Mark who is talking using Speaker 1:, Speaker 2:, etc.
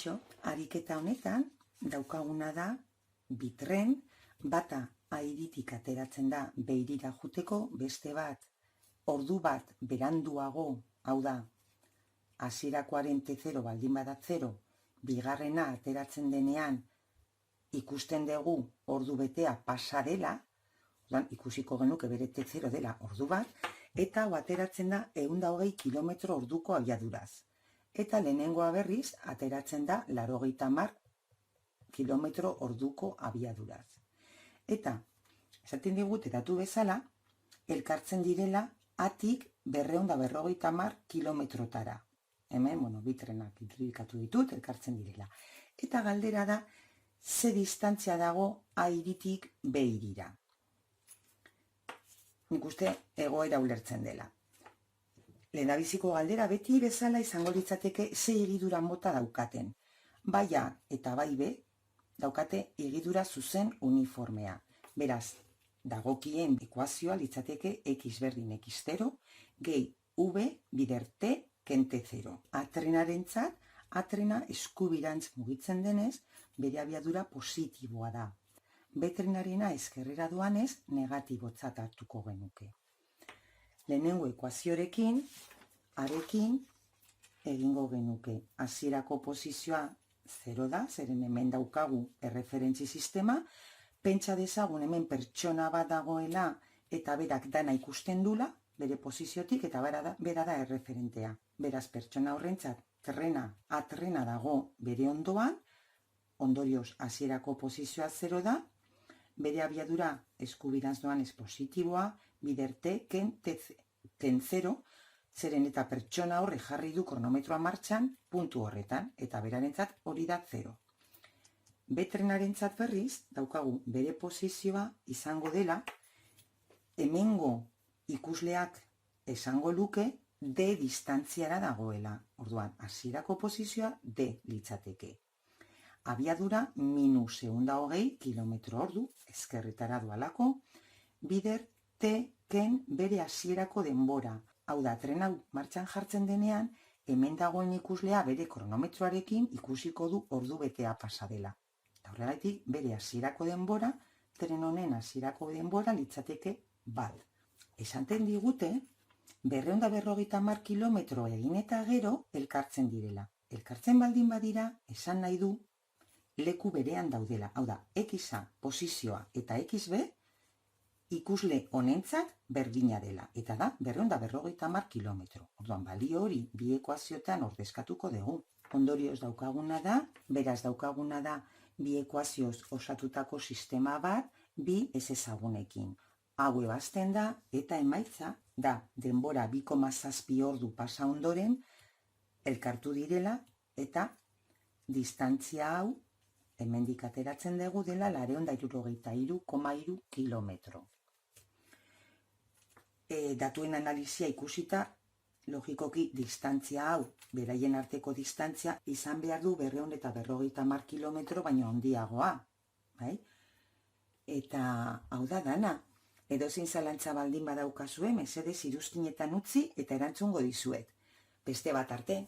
Speaker 1: Kaixo, ariketa honetan daukaguna da bitren, bata airitik ateratzen da Beirira juteko, beste bat ordu bat beranduago, hau da, hasirakoaren T0 baldin bada 0, bigarrena ateratzen denean ikusten dugu ordu betea pasa dela, ikusiko genuke bere T0 dela ordu bat, eta ateratzen da 120 km orduko abiaduraz. Eta lehenengoa berriz ateratzen da 80 km orduko abiaduraz. Eta, esaten digute datu bezala, elkartzen direla atik 250 kilometrotara. Hemen, bitrenak irudikatu ditut, elkartzen direla. Eta galdera da, ze distantzia dago airitik Beirira. Nik uste egoera ulertzen dela. Lehendabiziko galdera beti bezala izango litzateke ze egidura mota daukaten. Bai A eta bai B daukate egidura zuzen uniformea. Beraz, dagokien ekuazioa litzateke x berdin x0, gehi v bider t ken t0. Atrenarentzat, atrena eskubirantz mugitzen denez, bere abiadura positiboa da. B-trenarena ezkerrera doanez, negatibotzat hartuko genuke. Lehenengo ekuaziorekin, arekin, egingo genuke. Hasierako posizioa 0 da, zeren hemen daukagu erreferentzi sistema, pentsa dezagun hemen pertsona bat dagoela eta berak dana ikusten dula, bere posiziotik, eta bera da erreferentea. Beraz, pertsona horrentzat atrena dago bere ondoan, ondorioz hasierako posizioa 0 da, bere abiadura eskubirantz doanez positiboa, bider t ken 0, zeren eta pertsona horre jarri du kronometroa martxan puntu horretan, eta berarentzat hori da 0. B-trenarentzat berriz, daukagu bere posizioa izango dela, hemengo ikusleak esango luke D distantziara dagoela. Orduan, hasierako posizioa D litzateke. Abiadura minus 120 km ordu, ezkerretara doalako, bider T ken bere hasierako denbora. Hau da, tren hau martxan jartzen denean, hemen dagoen ikuslea bere kronometroarekin ikusiko du ordu betea pasa dela. Eta horregatik, bere hasierako denbora, tren honen hasierako denbora litzateke bat. Esaten digute, 250 kilometro egin eta gero elkartzen direla. Elkartzen baldin badira, esan nahi du, leku berean daudela. Hau da, x-a posizioa eta xb ikusle honentzat berdina dela. Eta da, 250 kilometro. Orduan, balio hori bi ekuazioetan ordezkatuko dugu. Ondorioz daukaguna da, beraz daukaguna da, bi ekuazioz osatutako sistema bat, bi ez ezagunekin. Hau ebazten da, eta emaitza da, denbora 2,7 ordu pasa ondoren, elkartu direla, eta distantzia hau, hemendik ateratzen dugu dela 263,3 kilometro. Datuen analizia ikusita, logikoki distantzia hau, beraien arteko distantzia, izan behar du 250 kilometro baino handiagoa. Eta hau da dana, edozein zalantza baldin badaukazue, mesedez iruzkinetan utzi eta erantzungo dizuet. Beste bat arte.